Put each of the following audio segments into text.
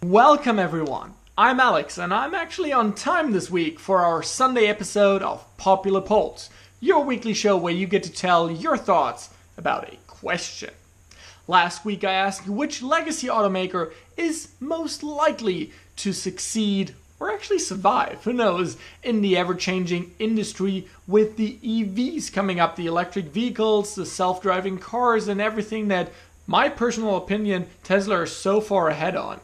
Welcome everyone, I'm Alex and I'm actually on time this week for our Sunday episode of Popular Polls, your weekly show where you get to tell your thoughts about a question. Last week I asked you which legacy automaker is most likely to succeed or actually survive, who knows, in the ever-changing industry with the EVs coming up, the electric vehicles, the self-driving cars and everything that, my personal opinion, Tesla is so far ahead on.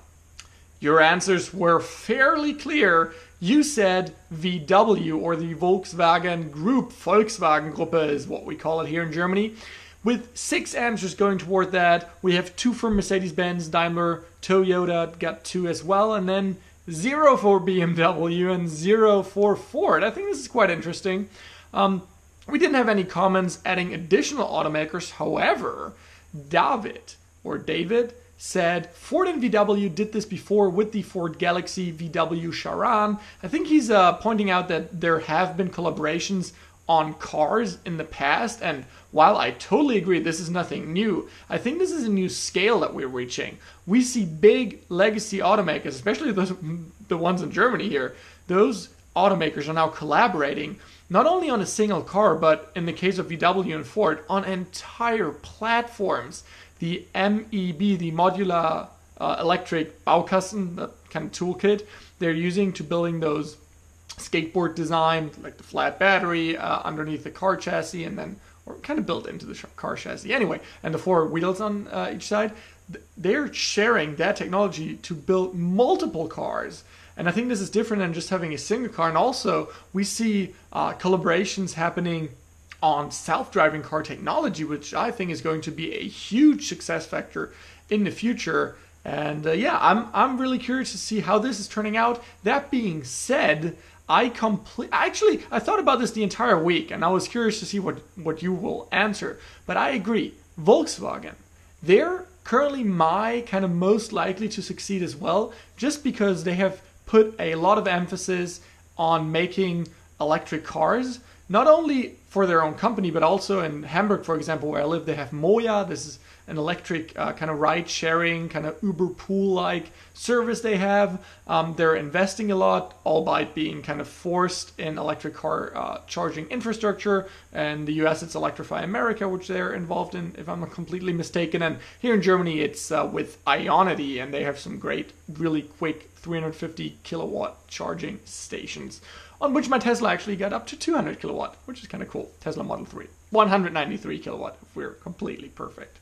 Your answers were fairly clear. You said VW, or the Volkswagen Group, Volkswagen Gruppe is what we call it here in Germany. With 6 answers going toward that, we have 2 for Mercedes-Benz, Daimler, Toyota got 2 as well, and then 0 for BMW and 0 for Ford. I think this is quite interesting. We didn't have any comments adding additional automakers. However, David said Ford and VW did this before with the Ford Galaxy VW Charan. I think he's pointing out that there have been collaborations on cars in the past, and while I totally agree this is nothing new, I think this is a new scale that we're reaching. We see big legacy automakers, especially the ones in Germany here, those automakers are now collaborating not only on a single car, but in the case of VW and Ford, on entire platforms. The MEB, the modular electric Baukasten, the kind of toolkit they're using to building those skateboard design, like the flat battery underneath the car chassis, and then, or kind of built into the car chassis anyway, and the 4 wheels on each side. They're sharing that technology to build multiple cars. And I think this is different than just having a single car. And also, we see collaborations happening on self-driving car technology, which I think is going to be a huge success factor in the future. And I'm really curious to see how this is turning out. That being said, I thought about this the entire week, and I was curious to see what you will answer. But I agree, Volkswagen, they're currently my kind of most likely to succeed as well, just because they have put a lot of emphasis on making electric cars, not only for their own company, but also in Hamburg, for example, where I live, they have Moja. This is an electric kind of ride-sharing, kind of Uber pool-like service they have. They're investing a lot, albeit being kind of forced in electric car charging infrastructure. And the US, it's Electrify America, which they're involved in, if I'm not completely mistaken. And here in Germany, it's with Ionity, and they have some great, really quick 350 kilowatt charging stations, on which my Tesla actually got up to 200 kilowatt, which is kind of cool. Tesla Model 3, 193 kilowatt, if we're completely perfect.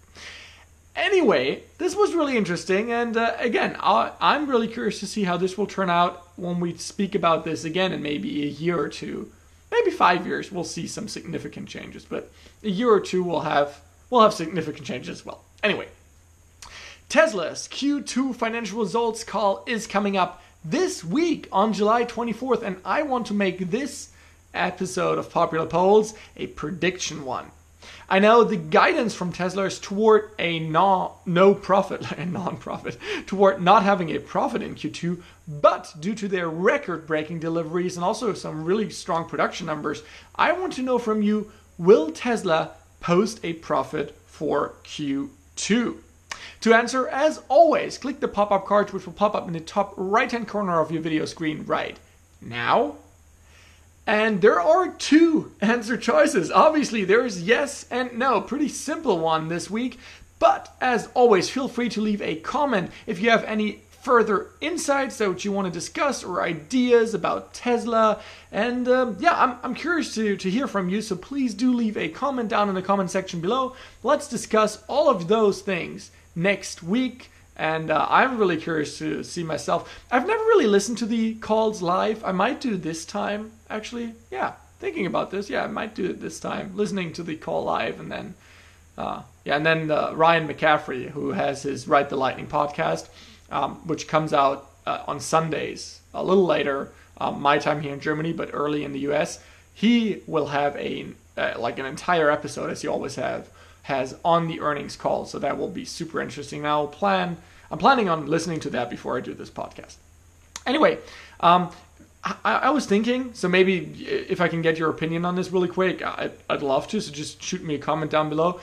Anyway, this was really interesting, and again, I'm really curious to see how this will turn out when we speak about this again in maybe a year or two. Maybe 5 years, we'll see some significant changes, but a year or two we'll have significant changes as well. Anyway, Tesla's Q2 financial results call is coming up this week on July 24th, and I want to make this episode of Popular Polls a prediction one. I know the guidance from Tesla is toward a non-profit, toward not having a profit in Q2, but due to their record-breaking deliveries and also some really strong production numbers, I want to know from you, will Tesla post a profit for Q2? To answer, as always, click the pop-up card which will pop up in the top right-hand corner of your video screen right now. And there are 2 answer choices. Obviously, there's yes and no. Pretty simple one this week. But as always, feel free to leave a comment if you have any further insights that you want to discuss or ideas about Tesla. And I'm curious to hear from you. So please do leave a comment down in the comment section below. Let's discuss all of those things next week. And I'm really curious to see myself. I've never really listened to the calls live. I might do this time, actually. Yeah, thinking about this. Yeah, I might do it this time. Listening to the call live, and then, Ryan McCaffrey, who has his Ride the Lightning podcast, which comes out on Sundays, a little later, my time here in Germany, but early in the US. He will have an entire episode, as he always has on the earnings call, so that will be super interesting. I'm planning on listening to that before I do this podcast. Anyway, I was thinking, so maybe if I can get your opinion on this really quick, I'd love to, so just shoot me a comment down below.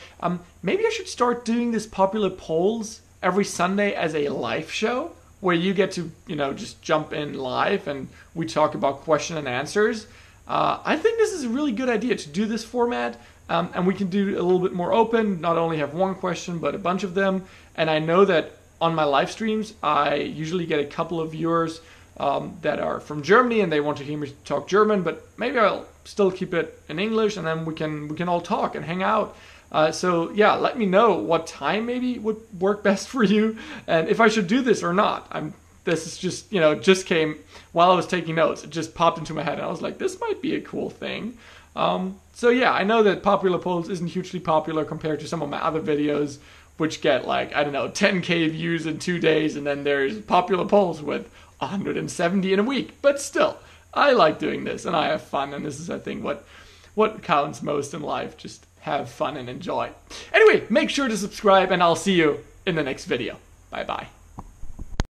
Maybe I should start doing this Popular Polls every Sunday as a live show. where you get to, you know, just jump in live and we talk about question and answers. I think this is a really good idea to do this format, and we can do a little bit more open, not only have one question, but a bunch of them. And I know that on my live streams, I usually get a couple of viewers that are from Germany and they want to hear me talk German, but maybe I'll still keep it in English, and then we can all talk and hang out. So yeah, let me know what time maybe would work best for you, and if I should do this or not. This is just, you know, just came while I was taking notes. It just popped into my head and I was like, this might be a cool thing. So yeah, I know that popular polls isn't hugely popular compared to some of my other videos, which get like, I don't know, 10K views in 2 days, and then there's popular polls with 170 in a week. But still, I like doing this and I have fun, and this is, I think, what counts most in life. Just have fun and enjoy. Anyway, make sure to subscribe, and I'll see you in the next video. Bye bye.